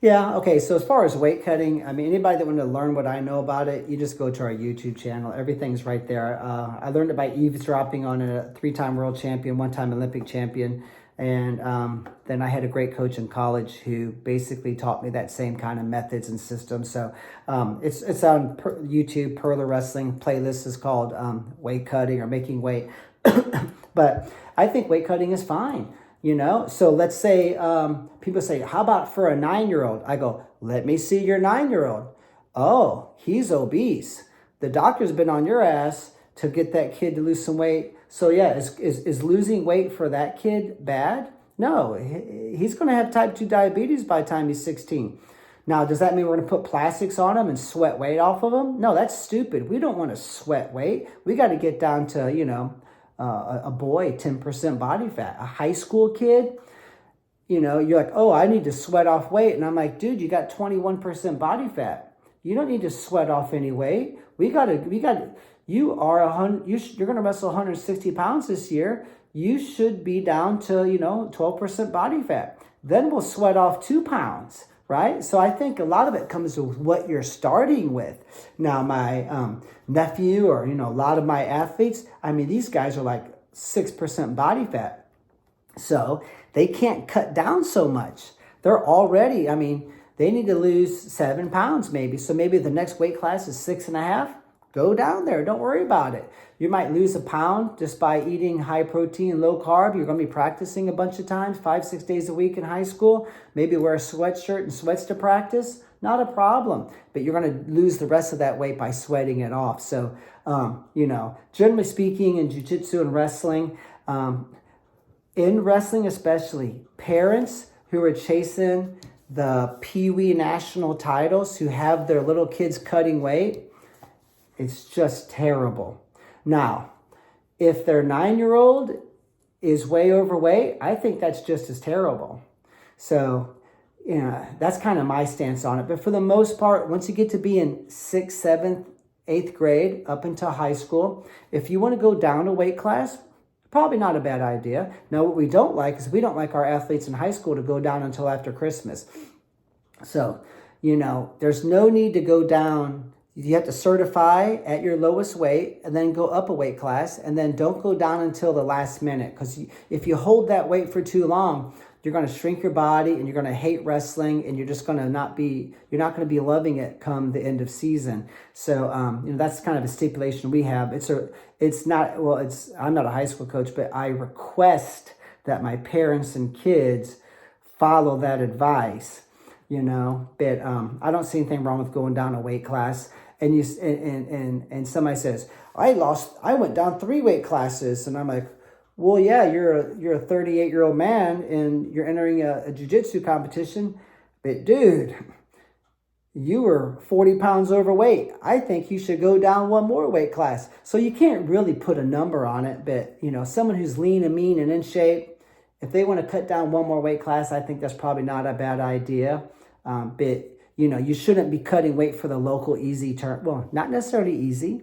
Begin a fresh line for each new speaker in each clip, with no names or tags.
Yeah, okay. So as far as weight cutting, I mean, anybody that wanted to learn what I know about it, you just go to our YouTube channel. Everything's right there. I learned it by eavesdropping on a 3-time world champion, 1-time Olympic champion. And then I had a great coach in college who basically taught me that same kind of methods and systems. So it's on YouTube. Purler Wrestling playlist is called weight cutting or making weight. But I think weight cutting is fine. So let's say people say, how about for a 9-year-old? I go, let me see your 9-year-old. Oh, he's obese. The doctor's been on your ass to get that kid to lose some weight. So yeah, is losing weight for that kid bad? No, he's going to have type 2 diabetes by the time he's 16. Now, does that mean we're going to put plastics on him and sweat weight off of him? No, that's stupid. We don't want to sweat weight. We got to get down to, a boy, 10% body fat. A high school kid, you're like, oh, I need to sweat off weight. And I'm like, dude, you got 21% body fat. You don't need to sweat off any weight. You're going to wrestle 160 pounds this year. You should be down to, 12% body fat. Then we'll sweat off 2 pounds, right? So I think a lot of it comes with what you're starting with. Now, my nephew or, a lot of my athletes, I mean, these guys are like 6% body fat. So they can't cut down so much. They're already, they need to lose 7 pounds maybe. So maybe the next weight class is 6.5. Go down there. Don't worry about it. You might lose a pound just by eating high protein, low carb. You're going to be practicing a bunch of times, 5-6 days a week in high school. Maybe wear a sweatshirt and sweats to practice. Not a problem. But you're going to lose the rest of that weight by sweating it off. So, generally speaking, in jiu-jitsu and wrestling, in wrestling especially, parents who are chasing the Pee-wee national titles, who have their little kids cutting weight, it's just terrible. Now, if their 9-year-old is way overweight, I think that's just as terrible. So, that's kind of my stance on it. But for the most part, once you get to be in 6th, 7th, 8th grade, up into high school, if you want to go down a weight class, probably not a bad idea. Now, what we don't like is we don't like our athletes in high school to go down until after Christmas. So, there's no need to go down. You have to certify at your lowest weight and then go up a weight class, and then don't go down until the last minute. Because if you hold that weight for too long, you're going to shrink your body and you're going to hate wrestling, and you're just going to you're not going to be loving it come the end of season. So, that's kind of a stipulation we have. I'm not a high school coach, but I request that my parents and kids follow that advice, but I don't see anything wrong with going down a weight class. And somebody says, I went down 3 weight classes. And I'm like, well, yeah, you're a 38-year-old man and you're entering a jiu-jitsu competition. But dude, you were 40 pounds overweight. I think you should go down 1 more weight class. So you can't really put a number on it. But, someone who's lean and mean and in shape, if they want to cut down 1 more weight class, I think that's probably not a bad idea. But you shouldn't be cutting weight for the local easy turn. Well, not necessarily easy,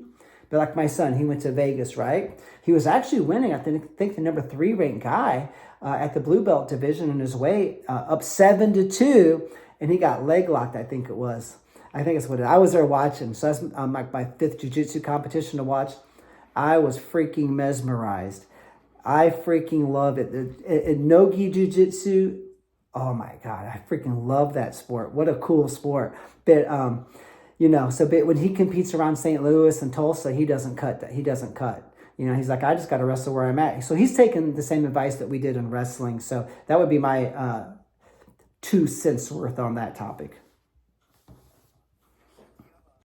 but like my son, he went to Vegas, right? He was actually winning, I think the number 3 ranked guy at the blue belt division in his weight, up 7-2, and he got leg locked, I think it was. I think it's what it is. I was there watching, so that's like my 5th jiu-jitsu competition to watch. I was freaking mesmerized. I freaking love it. In no-gi jiu-jitsu, oh my God, I freaking love that sport. What a cool sport. But, but when he competes around St. Louis and Tulsa, he doesn't cut. He's like, I just got to wrestle where I'm at. So he's taken the same advice that we did in wrestling. So that would be my 2 cents worth on that topic.